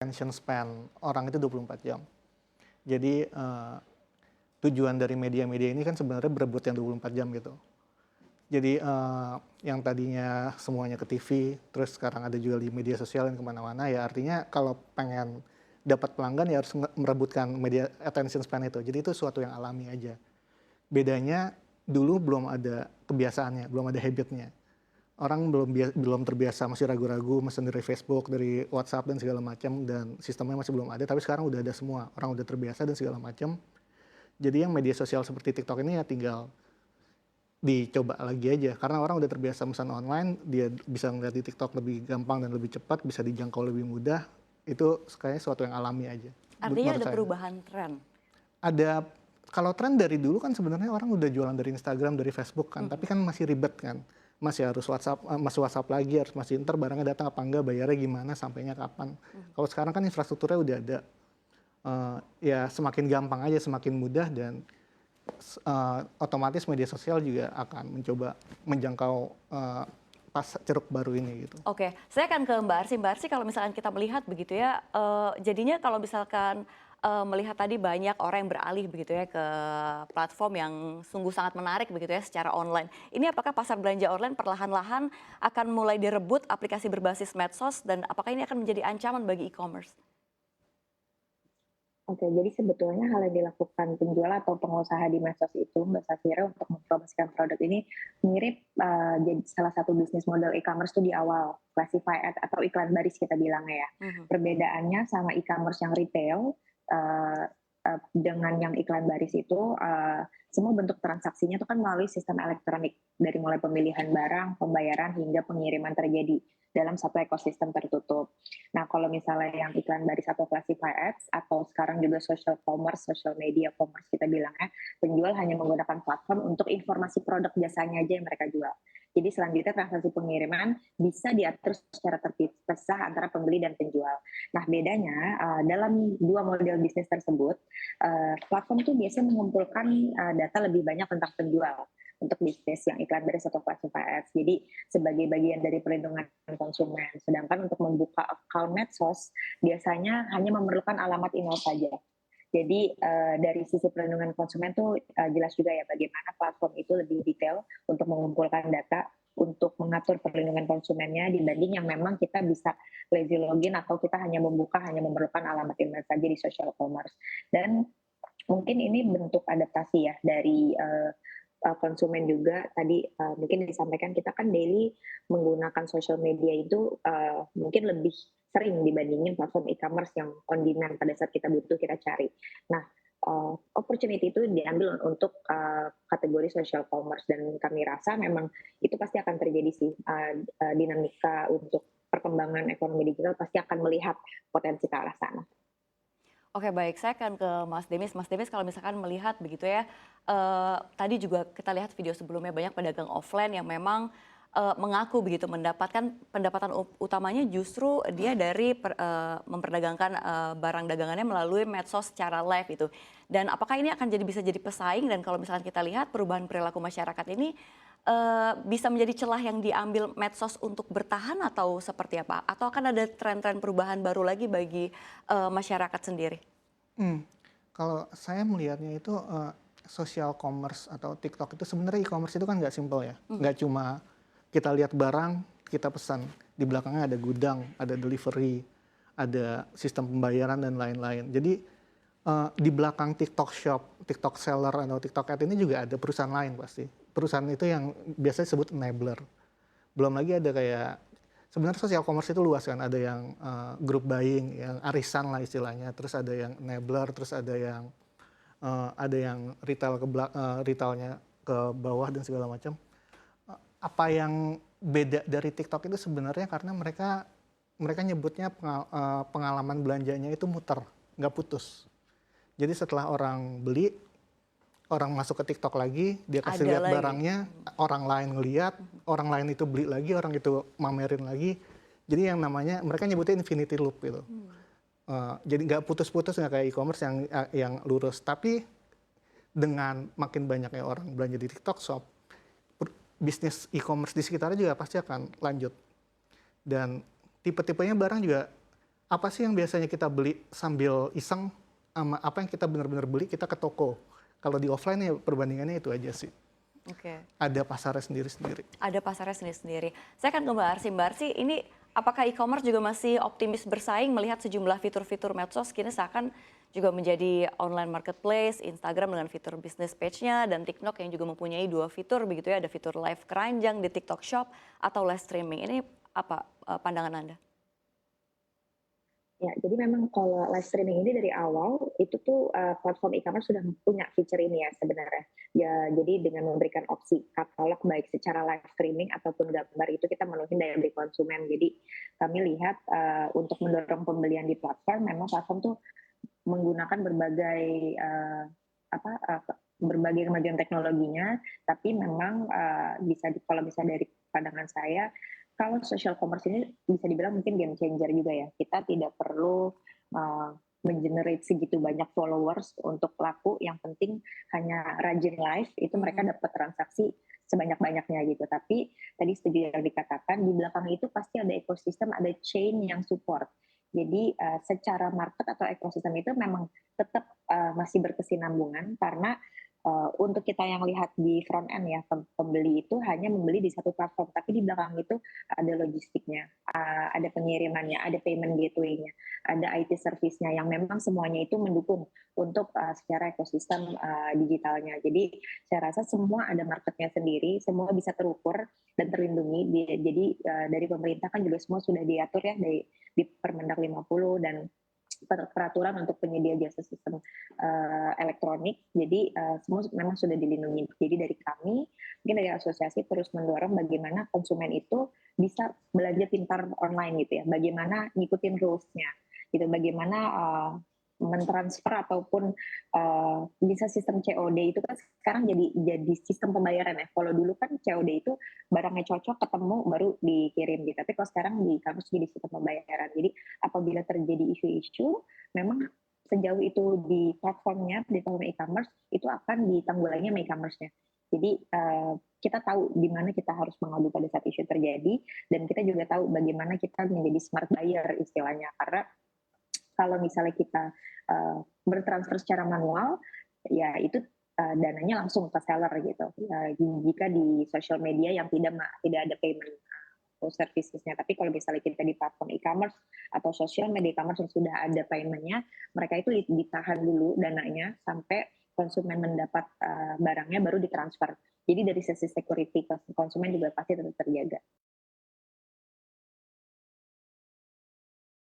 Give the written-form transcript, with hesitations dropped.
attention span orang itu 24 jam. Jadi tujuan dari media-media ini kan sebenarnya berebut yang 24 jam gitu. Jadi yang tadinya semuanya ke TV, terus sekarang ada juga di media sosial yang kemana-mana, ya artinya kalau pengen dapat pelanggan ya harus merebutkan media attention span itu. Jadi itu suatu yang alami aja. Bedanya dulu belum ada kebiasaannya, belum ada habitnya. Orang belum terbiasa, masih ragu-ragu, mesen dari Facebook, dari WhatsApp dan segala macam, dan sistemnya masih belum ada. Tapi sekarang udah ada semua, orang udah terbiasa dan segala macam. Jadi yang media sosial seperti TikTok ini ya tinggal dicoba lagi aja, karena orang udah terbiasa pesan online, dia bisa ngeliat di TikTok lebih gampang dan lebih cepat, bisa dijangkau lebih mudah. Itu kayaknya suatu yang alami aja. Artinya ada perubahan tren? Ada, kalau tren dari dulu kan sebenarnya orang udah jualan dari Instagram, dari Facebook kan, tapi kan masih ribet kan. Masih harus WhatsApp, masih WhatsApp lagi, harus masih ntar barangnya datang apa enggak, bayarnya gimana, sampainya kapan. Kalau sekarang kan infrastrukturnya udah ada. Ya semakin gampang aja, semakin mudah, dan otomatis media sosial juga akan mencoba menjangkau ceruk baru ini gitu. Oke, saya akan ke Mbak Arsy. Mbak Arsy, kalau misalkan kita melihat begitu ya, jadinya kalau misalkan melihat tadi banyak orang yang beralih begitu ya ke platform yang sungguh sangat menarik begitu ya secara online. Ini apakah pasar belanja online perlahan-lahan akan mulai direbut aplikasi berbasis medsos, dan apakah ini akan menjadi ancaman bagi e-commerce? Oke, jadi sebetulnya hal yang dilakukan penjual atau pengusaha di medsos itu, Mbak Safira, untuk mempromosikan produk ini mirip jadi salah satu bisnis model e-commerce itu di awal, classify ad atau iklan baris kita bilangnya ya. Perbedaannya sama e-commerce yang retail dengan yang iklan baris itu, semua bentuk transaksinya itu kan melalui sistem elektronik, dari mulai pemilihan barang, pembayaran, hingga pengiriman terjadi dalam satu ekosistem tertutup. Nah, kalau misalnya yang iklan baris atau classify ads, atau sekarang juga social commerce, social media commerce kita bilangnya, penjual hanya menggunakan platform untuk informasi produk jasanya aja yang mereka jual. Jadi selanjutnya transaksi pengiriman bisa diatur secara terpisah antara pembeli dan penjual. Nah, bedanya dalam dua model bisnis tersebut, platform itu biasanya mengumpulkan data lebih banyak tentang penjual untuk bisnis yang iklan baris atau classified ads. Jadi sebagai bagian dari perlindungan konsumen. Sedangkan untuk membuka account medsos biasanya hanya memerlukan alamat email saja. Jadi dari sisi perlindungan konsumen tuh jelas juga ya bagaimana platform itu lebih detail untuk mengumpulkan data untuk mengatur perlindungan konsumennya dibanding yang memang kita bisa lazy login atau kita hanya memerlukan alamat email saja di social commerce. Dan mungkin ini bentuk adaptasi ya dari konsumen juga. Tadi mungkin disampaikan kita kan daily menggunakan social media itu mungkin lebih sering dibandingin platform e-commerce yang on demand pada saat kita butuh kita cari. Nah, opportunity itu diambil untuk kategori social commerce, dan kami rasa memang itu pasti akan terjadi sih, dinamika untuk perkembangan ekonomi digital pasti akan melihat potensi ke arah sana. Oke, baik, saya akan ke Mas Demis. Mas Demis, kalau misalkan melihat begitu ya, tadi juga kita lihat video sebelumnya banyak pedagang offline yang memang mengaku begitu mendapatkan pendapatan utamanya justru dia dari memperdagangkan barang dagangannya melalui medsos secara live itu. Dan apakah ini akan bisa jadi pesaing, dan kalau misalkan kita lihat perubahan perilaku masyarakat ini bisa menjadi celah yang diambil medsos untuk bertahan atau seperti apa? Atau akan ada tren-tren perubahan baru lagi bagi masyarakat sendiri? Kalau saya melihatnya itu social commerce atau TikTok itu sebenarnya e-commerce itu kan nggak simple ya. Nggak cuma kita lihat barang, kita pesan. Di belakangnya ada gudang, ada delivery, ada sistem pembayaran dan lain-lain. Jadi di belakang TikTok Shop, TikTok Seller, atau TikTok Ad ini juga ada perusahaan lain pasti. Perusahaan itu yang biasanya disebut enabler. Belum lagi ada kayak, sebenarnya social commerce itu luas kan. Ada yang group buying, yang arisan lah istilahnya. Terus ada yang enabler, terus ada yang retailnya ke bawah dan segala macam. Apa yang beda dari TikTok itu sebenarnya karena mereka nyebutnya pengalaman belanjanya itu muter, nggak putus. Jadi setelah orang beli, orang masuk ke TikTok lagi, dia kasih lihat barangnya, orang lain ngeliat, orang lain itu beli lagi, orang itu mamerin lagi. Jadi yang namanya, mereka nyebutnya infinity loop gitu. Jadi nggak putus-putus, nggak kayak e-commerce yang lurus. Tapi dengan makin banyaknya orang belanja di TikTok Shop, bisnis e-commerce di sekitarnya juga pasti akan lanjut. Dan tipe-tipenya barang juga apa sih yang biasanya kita beli sambil iseng, sama apa yang kita benar-benar beli kita ke toko. Kalau di offline ya perbandingannya itu aja sih. Oke. Ada pasarnya sendiri-sendiri. Ada pasarnya sendiri-sendiri. Saya akan ke Mbak Arsy. Mbak Arsy, ini apakah e-commerce juga masih optimis bersaing melihat sejumlah fitur-fitur medsos kini seakan juga menjadi online marketplace, Instagram dengan fitur business page-nya, dan TikTok yang juga mempunyai 2 fitur begitu ya, ada fitur live keranjang di TikTok Shop atau live streaming. Ini apa pandangan Anda? Ya, jadi memang kalau live streaming ini dari awal itu tuh platform e-commerce sudah punya fitur ini ya sebenarnya. Ya, jadi dengan memberikan opsi katalog baik secara live streaming ataupun gambar itu kita memenuhi daya beli konsumen. Jadi kami lihat untuk mendorong pembelian di platform, memang platform tuh menggunakan berbagai berbagai kemajuan teknologinya, tapi memang kalau bisa dari pandangan saya, kalau social commerce ini bisa dibilang mungkin game changer juga ya. Kita tidak perlu mengenerate segitu banyak followers untuk laku, yang penting hanya rajin live, itu mereka dapat transaksi sebanyak-banyaknya gitu. Tapi tadi setuju yang dikatakan, di belakang itu pasti ada ekosistem, ada chain yang support. Jadi secara market atau ekosistem itu memang tetap masih berkesinambungan, karena untuk kita yang lihat di front end ya, pembeli itu hanya membeli di satu platform, tapi di belakang itu ada logistiknya, ada pengirimannya, ada payment gateway-nya, ada IT service-nya yang memang semuanya itu mendukung untuk secara ekosistem digitalnya. Jadi saya rasa semua ada marketnya sendiri, semua bisa terukur dan terlindungi. Jadi dari pemerintah kan juga semua sudah diatur ya di Permendak 50 dan peraturan untuk penyedia jasa sistem elektronik. Jadi semua memang sudah dilindungi. Jadi dari kami, mungkin dari asosiasi terus mendorong bagaimana konsumen itu bisa belanja pintar online gitu ya. Bagaimana ngikutin rules-nya, gitu. Bagaimana mentransfer ataupun bisa sistem COD itu kan sekarang jadi sistem pembayaran ya. Kalau dulu kan COD itu barangnya cocok ketemu baru dikirim gitu. Tapi kalau sekarang di e-commerce jadi sistem pembayaran. Jadi apabila terjadi isu-isu, memang sejauh itu di platformnya, di platform e-commerce itu akan ditanggulangi sama e-commerce-nya. Jadi kita tahu di mana kita harus mengadu pada saat isu terjadi, dan kita juga tahu bagaimana kita menjadi smart buyer istilahnya. Karena kalau misalnya kita bertransfer secara manual, ya itu dananya langsung ke seller gitu. Jika di social media yang tidak ada payment servicesnya. Tapi kalau misalnya kita di platform e-commerce atau social media e-commerce yang sudah ada paymentnya, mereka itu ditahan dulu dananya sampai konsumen mendapat barangnya baru ditransfer. Jadi dari sisi security konsumen juga pasti tetap terjaga.